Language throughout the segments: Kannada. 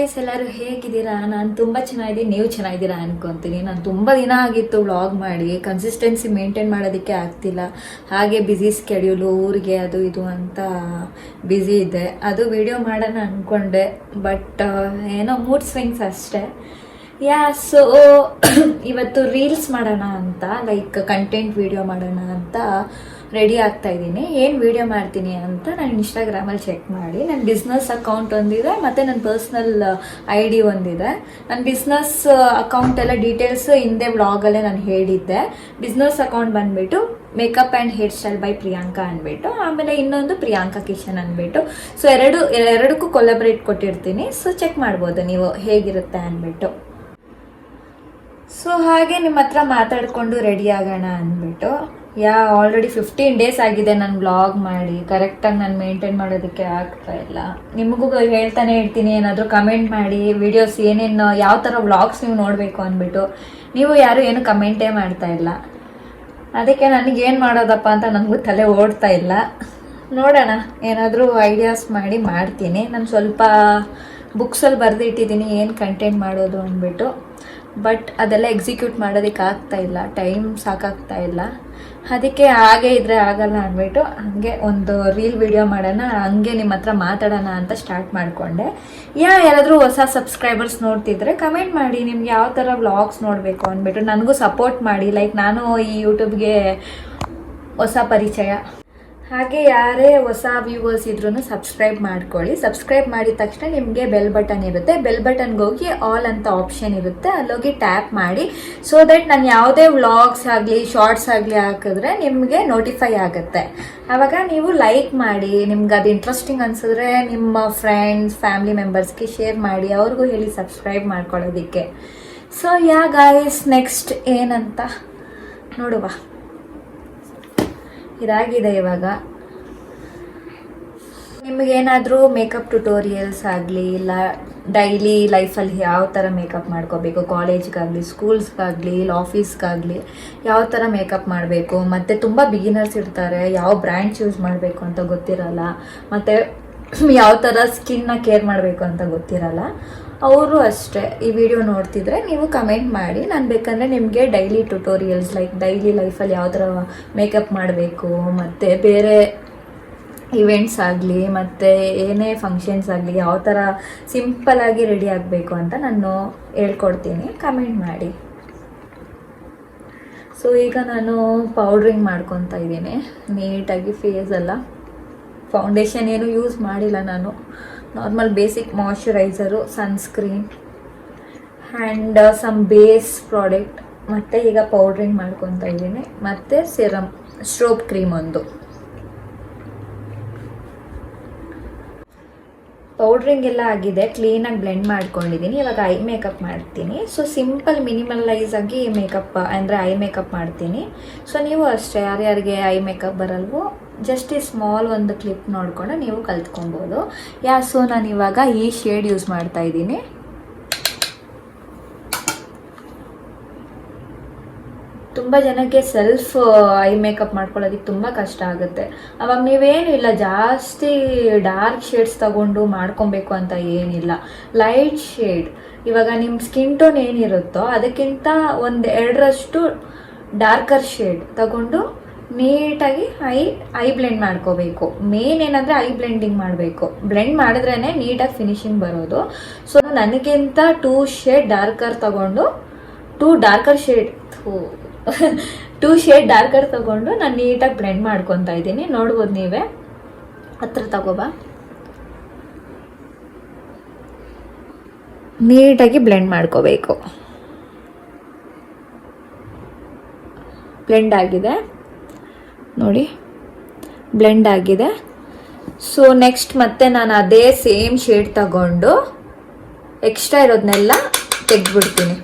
ಗೈಸ್, ಎಲ್ಲರೂ ಹೇಗಿದ್ದೀರಾ? ನಾನು ತುಂಬ ಚೆನ್ನಾಗಿದ್ದೀನಿ, ನೀವು ಚೆನ್ನಾಗಿದ್ದೀರಾ ಅನ್ಕೊತೀನಿ. ನಾನು ತುಂಬ ದಿನ ಆಗಿತ್ತು ವ್ಲಾಗ್ ಮಾಡಿ, ಕನ್ಸಿಸ್ಟೆನ್ಸಿ ಮೇಂಟೈನ್ ಮಾಡೋದಕ್ಕೆ ಆಗ್ತಿಲ್ಲ. ಹಾಗೆ ಬ್ಯುಸಿ ಸ್ಕೆಡ್ಯೂಲು, ಊರಿಗೆ ಅದು ಇದು ಅಂತ ಬ್ಯುಸಿ ಇದ್ದೆ. ಅದು ವಿಡಿಯೋ ಮಾಡೋಣ ಅಂದ್ಕೊಂಡೆ, ಬಟ್ ಏನೋ ಮೂಡ್ ಸ್ವಿಂಗ್ಸ್ ಅಷ್ಟೇ. ಸೊ ಇವತ್ತು ರೀಲ್ಸ್ ಮಾಡೋಣ ಅಂತ, ಲೈಕ್ ಕಂಟೆಂಟ್ ವಿಡಿಯೋ ಮಾಡೋಣ ಅಂತ ರೆಡಿ ಆಗ್ತಾ ಇದ್ದೀನಿ. ಏನು ವಿಡಿಯೋ ಮಾಡ್ತೀನಿ ಅಂತ ನಾನು ಇನ್ಸ್ಟಾಗ್ರಾಮಲ್ಲಿ ಚೆಕ್ ಮಾಡಿ, ನನ್ನ ಬಿಸ್ನೆಸ್ ಅಕೌಂಟ್ ಒಂದಿದೆ ಮತ್ತು ನನ್ನ ಪರ್ಸ್ನಲ್ ID ಒಂದಿದೆ. ನನ್ನ ಬಿಸ್ನೆಸ್ ಅಕೌಂಟ್ ಎಲ್ಲ ಡೀಟೇಲ್ಸ್ ಹಿಂದೆ ವ್ಲಾಗಲ್ಲೇ ನಾನು ಹೇಳಿದ್ದೆ. ಬಿಸ್ನೆಸ್ ಅಕೌಂಟ್ ಬಂದುಬಿಟ್ಟು makeup and hair style by Priyanka ಅಂದ್ಬಿಟ್ಟು, ಆಮೇಲೆ ಇನ್ನೊಂದು ಪ್ರಿಯಾಂಕಾ ಕಿಚನ್ ಅಂದ್ಬಿಟ್ಟು. ಸೊ ಎರಡಕ್ಕೂ ಕೊಲಾಬ್ರೇಟ್ ಕೊಟ್ಟಿರ್ತೀನಿ. ಸೊ ಚೆಕ್ ಮಾಡ್ಬೋದು ನೀವು ಹೇಗಿರುತ್ತೆ ಅಂದ್ಬಿಟ್ಟು. ಸೊ ಹಾಗೆ ನಿಮ್ಮ ಹತ್ರ ಮಾತಾಡಿಕೊಂಡು ರೆಡಿ ಆಗೋಣ ಅಂದ್ಬಿಟ್ಟು, ಆಲ್ರೆಡಿ 15 ಡೇಸ್ ಆಗಿದೆ ನಾನು ವ್ಲಾಗ್ ಮಾಡಿ. ಕರೆಕ್ಟಾಗಿ ನಾನು ಮೇಂಟೈನ್ ಮಾಡೋದಕ್ಕೆ ಆಗ್ತಾ ಇಲ್ಲ. ನಿಮಗೂ ಹೇಳ್ತಾನೆ ಇರ್ತೀನಿ, ಏನಾದರೂ ಕಮೆಂಟ್ ಮಾಡಿ ವಿಡಿಯೋಸ್ ಏನೇನು ಯಾವ ಥರ ವ್ಲಾಗ್ಸ್ ನೀವು ನೋಡಬೇಕು ಅಂದ್ಬಿಟ್ಟು. ನೀವು ಯಾರು ಏನು ಕಮೆಂಟೇ ಮಾಡ್ತಾ ಇಲ್ಲ. ಅದಕ್ಕೆ ನನಗೇನು ಮಾಡೋದಪ್ಪ ಅಂತ ನನಗೂ ತಲೆ ಓಡ್ತಾ ಇಲ್ಲ. ನೋಡೋಣ, ಏನಾದರೂ ಐಡಿಯಾಸ್ ಮಾಡಿ ಮಾಡ್ತೀನಿ. ನಾನು ಸ್ವಲ್ಪ ಬುಕ್ಸಲ್ಲಿ ಬರೆದು ಇಟ್ಟಿದ್ದೀನಿ ಏನು ಕಂಟೆಂಟ್ ಮಾಡೋದು ಅಂದ್ಬಿಟ್ಟು. ಬಟ್ ಅದೆಲ್ಲ ಎಕ್ಸಿಕ್ಯೂಟ್ ಮಾಡೋದಕ್ಕೆ ಆಗ್ತಾ ಇಲ್ಲ, ಟೈಮ್ ಸಾಕಾಗ್ತಾ ಇಲ್ಲ. ಅದಕ್ಕೆ ಹಾಗೆ ಇದ್ರೆ ಆಗಲ್ಲ ಅಂದ್ಬಿಟ್ಟು ಹಾಗೆ ಒಂದು ರೀಲ್ ವಿಡಿಯೋ ಮಾಡೋಣ, ಹಂಗೆ ನಿಮ್ಮ ಹತ್ರ ಮಾತಾಡೋಣ ಅಂತ ಸ್ಟಾರ್ಟ್ ಮಾಡಿಕೊಂಡೆ. ಯಾರಾದರೂ ಹೊಸ ಸಬ್ಸ್ಕ್ರೈಬರ್ಸ್ ನೋಡ್ತಿದ್ರೆ ಕಮೆಂಟ್ ಮಾಡಿ, ನಿಮ್ಗೆ ಯಾವ ಥರ ವ್ಲಾಗ್ಸ್ ನೋಡಬೇಕು ಅಂದ್ಬಿಟ್ಟು ನನಗೂ ಸಪೋರ್ಟ್ ಮಾಡಿ. ಲೈಕ್ ನಾನು ಈ ಯೂಟ್ಯೂಬ್ಗೆ ಹೊಸ ಪರಿಚಯ. ಹಾಗೆ ಯಾರೇ ಹೊಸ ವ್ಯೂವರ್ಸ್ ಇದ್ರೂ ಸಬ್ಸ್ಕ್ರೈಬ್ ಮಾಡ್ಕೊಳ್ಳಿ. ಸಬ್ಸ್ಕ್ರೈಬ್ ಮಾಡಿದ ತಕ್ಷಣ ನಿಮಗೆ ಬೆಲ್ ಬಟನ್ ಇರುತ್ತೆ. ಬೆಲ್ ಬಟನ್ಗೆ ಹೋಗಿ ಆಲ್ ಅಂತ ಆಪ್ಷನ್ ಇರುತ್ತೆ, ಅಲ್ಲೋಗಿ ಟ್ಯಾಪ್ ಮಾಡಿ. ಸೊ ದಟ್ ನಾನು ಯಾವುದೇ ವ್ಲಾಗ್ಸ್ ಆಗಲಿ ಶಾರ್ಟ್ಸ್ ಆಗಲಿ ಹಾಕಿದ್ರೆ ನಿಮಗೆ ನೋಟಿಫೈ ಆಗುತ್ತೆ. ಆವಾಗ ನೀವು ಲೈಕ್ ಮಾಡಿ, ನಿಮ್ಗೆ ಅದು ಇಂಟ್ರೆಸ್ಟಿಂಗ್ ಅನಿಸಿದ್ರೆ ನಿಮ್ಮ ಫ್ರೆಂಡ್ಸ್ ಫ್ಯಾಮಿಲಿ ಮೆಂಬರ್ಸ್ಗೆ ಶೇರ್ ಮಾಡಿ, ಅವ್ರಿಗೂ ಹೇಳಿ ಸಬ್ಸ್ಕ್ರೈಬ್ ಮಾಡ್ಕೊಳ್ಳೋದಕ್ಕೆ. ಸೊ ಗಾಯ್ಸ್, ನೆಕ್ಸ್ಟ್ ಏನಂತ ನೋಡುವ. ಇದಾಗಿದೆ ಇವಾಗ. ನಿಮಗೇನಾದರೂ ಮೇಕಪ್ ಟ್ಯುಟೋರಿಯಲ್ಸ್ ಆಗಲಿ, ಇಲ್ಲ ಡೈಲಿ ಲೈಫಲ್ಲಿ ಯಾವ ಥರ ಮೇಕಪ್ ಮಾಡ್ಕೋಬೇಕು, ಕಾಲೇಜ್ಗಾಗಲಿ ಸ್ಕೂಲ್ಸ್ಗಾಗಲಿ ಇಲ್ಲ ಆಫೀಸ್ಗಾಗಲಿ ಯಾವ ಥರ ಮೇಕಪ್ ಮಾಡಬೇಕು, ಮತ್ತು ತುಂಬ ಬಿಗಿನರ್ಸ್ ಇರ್ತಾರೆ, ಯಾವ ಬ್ರ್ಯಾಂಡ್ಸ್ ಯೂಸ್ ಮಾಡಬೇಕು ಅಂತ ಗೊತ್ತಿರಲ್ಲ, ಮತ್ತು ಯಾವ ಥರ ಸ್ಕಿನ್ನ ಕೇರ್ ಮಾಡಬೇಕು ಅಂತ ಗೊತ್ತಿರಲ್ಲ. ಅವರು ಅಷ್ಟೇ ಈ ವಿಡಿಯೋ ನೋಡ್ತಿದ್ರೆ ನೀವು ಕಮೆಂಟ್ ಮಾಡಿ. ನಾನು ಬೇಕಂದರೆ ನಿಮಗೆ ಡೈಲಿ ಟ್ಯುಟೋರಿಯಲ್ಸ್, ಲೈಕ್ ಡೈಲಿ ಲೈಫಲ್ಲಿ ಯಾವ ಥರ ಮೇಕಪ್ ಮಾಡಬೇಕು, ಮತ್ತು ಬೇರೆ ಇವೆಂಟ್ಸ್ ಆಗಲಿ ಮತ್ತು ಏನೇ ಫಂಕ್ಷನ್ಸ್ ಆಗಲಿ ಯಾವ ಥರ ಸಿಂಪಲ್ಲಾಗಿ ರೆಡಿ ಆಗಬೇಕು ಅಂತ ನಾನು ಹೇಳ್ಕೊಡ್ತೀನಿ. ಕಮೆಂಟ್ ಮಾಡಿ. ಸೊ ಈಗ ನಾನು ಪೌಡ್ರಿಂಗ್ ಮಾಡ್ಕೊತಾ ಇದ್ದೀನಿ ನೀಟಾಗಿ. ಫೇಸೆಲ್ಲ ಫೌಂಡೇಶನ್ ಏನು ಯೂಸ್ ಮಾಡಿಲ್ಲ ನಾನು, normal basic moisturiser, sunscreen and some base product. ಮತ್ತು ಈಗ ಪೌಡ್ರಿಂಗ್ ಮಾಡ್ಕೊತಾ ಇದ್ದೀನಿ. ಮತ್ತು ಸಿರಮ್, ಸ್ಟ್ರೋಬ್ ಕ್ರೀಮ್ ಒಂದು. ಪೌಡ್ರಿಂಗ್ ಎಲ್ಲ ಆಗಿದೆ, ಕ್ಲೀನಾಗಿ ಬ್ಲೆಂಡ್ ಮಾಡ್ಕೊಂಡಿದ್ದೀನಿ. ಇವಾಗ ಐ ಮೇಕಪ್ ಮಾಡ್ತೀನಿ. ಸೊ ಸಿಂಪಲ್ ಮಿನಿಮಲೈಸ್ ಆಗಿ ಮೇಕಪ್ ಅಂದರೆ ಐ ಮೇಕಪ್ ಮಾಡ್ತೀನಿ. ಸೊ ನೀವು ಅಷ್ಟೇ, ಯಾರ್ಯಾರಿಗೆ ಐ ಮೇಕಪ್ ಬರಲ್ವೋ ಜಸ್ಟ್ ಈ ಸ್ಮಾಲ್ ಒಂದು ಕ್ಲಿಪ್ ನೋಡಿಕೊಂಡು ನೀವು ಕಲ್ತ್ಕೊಬೋದು. ಸೊ ನಾನು ಇವಾಗ ಈ ಶೇಡ್ ಯೂಸ್ ಮಾಡ್ತಾ ಇದ್ದೀನಿ. ತುಂಬ ಜನಕ್ಕೆ ಸೆಲ್ಫ್ ಐ ಮೇಕಪ್ ಮಾಡ್ಕೊಳ್ಳೋದಕ್ಕೆ ತುಂಬ ಕಷ್ಟ ಆಗುತ್ತೆ. ಅವಾಗ ನೀವೇನು ಇಲ್ಲ, ಜಾಸ್ತಿ ಡಾರ್ಕ್ ಶೇಡ್ಸ್ ತಗೊಂಡು ಮಾಡ್ಕೊಬೇಕು ಅಂತ ಏನಿಲ್ಲ. ಲೈಟ್ ಶೇಡ್, ಇವಾಗ ನಿಮ್ಮ ಸ್ಕಿನ್ ಟೋನ್ ಏನಿರುತ್ತೋ ಅದಕ್ಕಿಂತ 1-2ರಷ್ಟು ಡಾರ್ಕರ್ ಶೇಡ್ ತಗೊಂಡು ನೀಟಾಗಿ ಐ ಬ್ಲೆಂಡ್ ಮಾಡ್ಕೋಬೇಕು. ಮೇನ್ ಏನಂದರೆ ಐ ಬ್ಲೆಂಡಿಂಗ್ ಮಾಡಬೇಕು. ಬ್ಲೆಂಡ್ ಮಾಡಿದ್ರೇ ನೀಟಾಗಿ ಫಿನಿಶಿಂಗ್ ಬರೋದು. ಸೊ ನನಗಿಂತ 2 ಶೇಡ್ ಡಾರ್ಕರ್ ತಗೊಂಡು 2 ಶೇಡ್ ಡಾರ್ಕರ್ ತಗೊಂಡು ನಾನು ನೀಟಾಗಿ ಬ್ಲೆಂಡ್ ಮಾಡ್ಕೊತಾ ಇದ್ದೀನಿ. ನೋಡ್ಬೋದು ನೀವೇ, ಹತ್ರ ತಗೋಬಾ. ನೀಟಾಗಿ ಬ್ಲೆಂಡ್ ಮಾಡ್ಕೋಬೇಕು. ಬ್ಲೆಂಡ್ ಆಗಿದೆ ನೋಡಿ, ಬ್ಲೆಂಡ್ ಆಗಿದೆ. ಸೊ ನೆಕ್ಸ್ಟ್ ಮತ್ತೆ ನಾನು ಅದೇ ಸೇಮ್ ಶೇಡ್ ತಗೊಂಡು ಎಕ್ಸ್ಟ್ರಾ ಇರೋದನ್ನೆಲ್ಲ ತೆಗೆದ್ಬಿಡ್ತೀನಿ.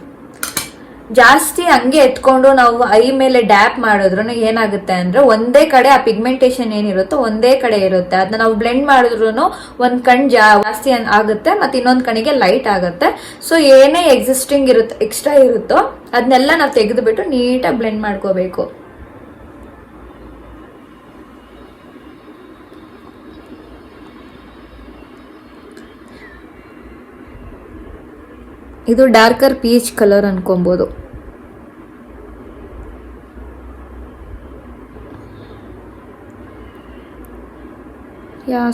ಜಾಸ್ತಿ ಹಂಗೆ ಎತ್ಕೊಂಡು ನಾವು ಐ ಮೇಲೆ ಡ್ಯಾಪ್ ಮಾಡಿದ್ರು ಏನಾಗುತ್ತೆ ಅಂದರೆ ಒಂದೇ ಕಡೆ ಆ ಪಿಗ್ಮೆಂಟೇಷನ್ ಏನಿರುತ್ತೋ ಒಂದೇ ಕಡೆ ಇರುತ್ತೆ. ಅದನ್ನ ನಾವು ಬ್ಲೆಂಡ್ ಮಾಡಿದ್ರು ಒಂದು ಕಣ್ ಜಾಸ್ತಿ ಆಗುತ್ತೆ ಮತ್ತು ಇನ್ನೊಂದು ಕಣಿಗೆ ಲೈಟ್ ಆಗುತ್ತೆ. ಸೊ ಏನೇ ಎಕ್ಸಿಸ್ಟಿಂಗ್ ಇರುತ್ತೆ ಎಕ್ಸ್ಟ್ರಾ ಇರುತ್ತೋ ಅದನ್ನೆಲ್ಲ ನಾವು ತೆಗೆದುಬಿಟ್ಟು ನೀಟಾಗಿ ಬ್ಲೆಂಡ್ ಮಾಡ್ಕೋಬೇಕು. ಇದು ಡಾರ್ಕರ್ ಪೀಚ್ ಕಲರ್ ಅನ್ಕೊಬೋದು.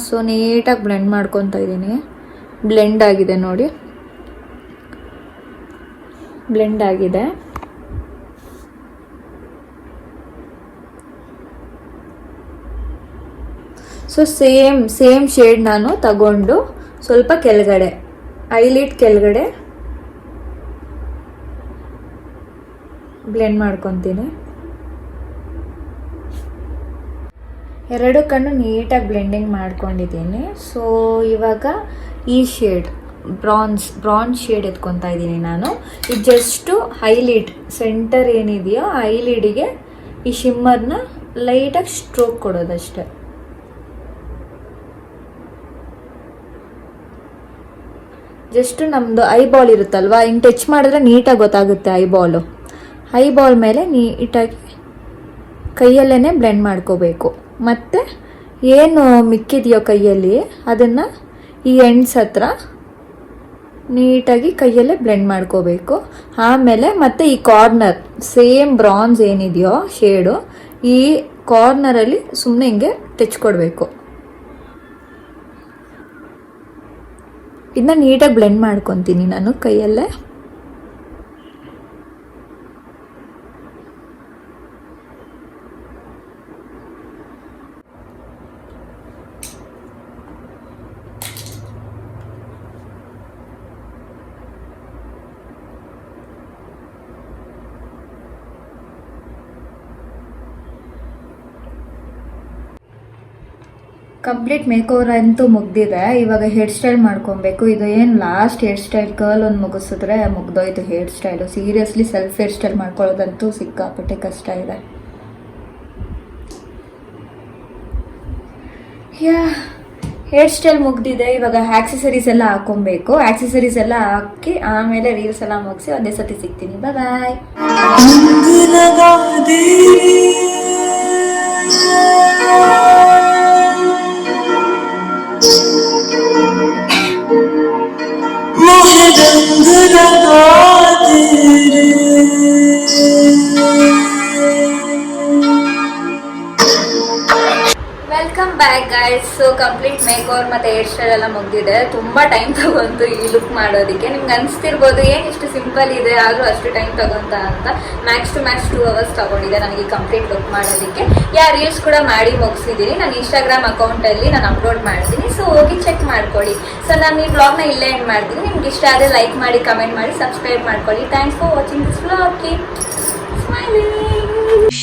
ಸೊ ನೀಟಾಗಿ ಬ್ಲೆಂಡ್ ಮಾಡ್ಕೊತಾ ಇದ್ದೀನಿ. ಬ್ಲೆಂಡ್ ಆಗಿದೆ ನೋಡಿ, ಬ್ಲೆಂಡ್ ಆಗಿದೆ. ಸೊ ಸೇಮ್ ಶೇಡ್ ನಾನು ತಗೊಂಡು ಸ್ವಲ್ಪ ಕೆಳಗಡೆ ಐಲಿಡ್ ಕೆಳಗಡೆ ಬ್ಲೆಂಡ್ ಮಾಡ್ಕೊತೀನಿ. ಎರಡು ಕಣ್ಣು ನೀಟಾಗಿ ಬ್ಲೆಂಡಿಂಗ್ ಮಾಡ್ಕೊಂಡಿದ್ದೀನಿ. ಸೊ ಇವಾಗ ಈ ಶೇಡ್ ಬ್ರಾನ್ಸ್ ಶೇಡ್ ಎತ್ಕೊತಾ ಇದ್ದೀನಿ ನಾನು. ಇದು ಜಸ್ಟು ಐಲಿಡ್ ಸೆಂಟರ್ ಏನಿದೆಯೋ ಐಲಿಡಿಗೆ ಈ ಶಿಮ್ಮರ್ನ ಲೈಟಾಗಿ ಸ್ಟ್ರೋಕ್ ಕೊಡೋದಷ್ಟೆ. ಜಸ್ಟ್ ನಮ್ಮದು ಐಬಾಲ್ ಇರುತ್ತಲ್ವ, ಹಿಂಗೆ ಟಚ್ ಮಾಡಿದ್ರೆ ನೀಟಾಗಿ ಗೊತ್ತಾಗುತ್ತೆ ಐಬಾಲ್ ಮೇಲೆ ನೀಟಾಗಿ ಕೈಯಲ್ಲೇ ಬ್ಲೆಂಡ್ ಮಾಡ್ಕೋಬೇಕು. ಮತ್ತು ಏನು ಮಿಕ್ಕಿದೆಯೋ ಕೈಯಲ್ಲಿ ಅದನ್ನು ಈ ಎಂಡ್ಸ್ ಹತ್ರ ನೀಟಾಗಿ ಕೈಯಲ್ಲೇ ಬ್ಲೆಂಡ್ ಮಾಡ್ಕೋಬೇಕು. ಆಮೇಲೆ ಮತ್ತೆ ಈ ಕಾರ್ನರ್ ಸೇಮ್ ಬ್ರಾನ್ಸ್ ಏನಿದೆಯೋ ಶೇಡು ಈ ಕಾರ್ನರಲ್ಲಿ ಸುಮ್ಮನೆ ಹಿಂಗೆ ಟಚ್ ಕೊಡಬೇಕು. ಇದನ್ನ ನೀಟಾಗಿ ಬ್ಲೆಂಡ್ ಮಾಡ್ಕೊತೀನಿ ನಾನು ಕೈಯಲ್ಲೇ. ಕಂಪ್ಲೀಟ್ ಮೇಕೋವರ್ ಅಂತೂ ಮುಗ್ದಿದೆ. ಇವಾಗ ಹೇರ್ ಸ್ಟೈಲ್ ಮಾಡ್ಕೊಬೇಕು. ಇದು ಏನು ಲಾಸ್ಟ್ ಹೇರ್ ಸ್ಟೈಲ್ ಕರ್ಲ್ ಒಂದು ಮುಗಿಸಿದ್ರೆ ಮುಗ್ದೋಯ್ತು hair style. Seriously self hair style ಮಾಡ್ಕೊಳ್ಳೋದಂತೂ ಸಿಕ್ಕಾಪಟ್ಟೆ ಕಷ್ಟ ಇದೆ. ಹೇರ್ ಸ್ಟೈಲ್ ಮುಗ್ದಿದೆ. ಇವಾಗ ಆಕ್ಸೆಸರೀಸ್ ಎಲ್ಲ ಹಾಕೊಬೇಕು. ಆಕ್ಸೆಸರೀಸ್ ಎಲ್ಲ ಹಾಕಿ ಆಮೇಲೆ ರೀಲ್ಸ್ ಎಲ್ಲ ಮುಗಿಸಿ ಒಂದೇ ಸತಿ ಸಿಗ್ತೀನಿ. Bye. Welcome back guys. So complete makeover ಮತ್ತು ಹೇರ್ ಸ್ಟೈಲ್ ಎಲ್ಲ ಮುಗ್ದಿದೆ. ತುಂಬ ಟೈಮ್ ತಗೊಂತು ಈ ಲುಕ್ ಮಾಡೋದಕ್ಕೆ. ನಿಮ್ಗೆ ಅನಿಸ್ತಿರ್ಬೋದು ಏನು ಇಷ್ಟು ಸಿಂಪಲ್ ಇದೆ ಆದರೂ ಅಷ್ಟು ಟೈಮ್ ತಗೊಂತ ಅಂತ. ಮ್ಯಾಕ್ಸ್ ಟು ಮ್ಯಾಕ್ಸ್ 2 hours ತಗೊಂಡಿದೆ ನನಗೆ ಕಂಪ್ಲೀಟ್ ಲುಕ್ ಮಾಡೋದಕ್ಕೆ. ರೀಲ್ಸ್ ಕೂಡ ಮಾಡಿ ಮುಗಿಸಿದ್ದೀನಿ. ನಾನು ಇನ್ಸ್ಟಾಗ್ರಾಮ್ ಅಕೌಂಟಲ್ಲಿ ನಾನು ಅಪ್ಲೋಡ್ ಮಾಡ್ತೀನಿ. ಸೊ ಹೋಗಿ ಚೆಕ್ ಮಾಡ್ಕೊಳ್ಳಿ. ಸೊ ನಾನು ಈ ವ್ಲಾಗ್ನ ಇಲ್ಲೇ ಎಂಡ್ ಮಾಡ್ತೀನಿ. ನಿಮ್ಗೆ ಇಷ್ಟ ಆದರೆ ಲೈಕ್ ಮಾಡಿ, ಕಮೆಂಟ್ ಮಾಡಿ, ಸಬ್ಸ್ಕ್ರೈಬ್ ಮಾಡ್ಕೊಳ್ಳಿ. Thanks for watching this vlog. Keep smiling.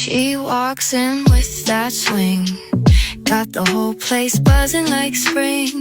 She walks in with that swing, got the whole place buzzing like spring.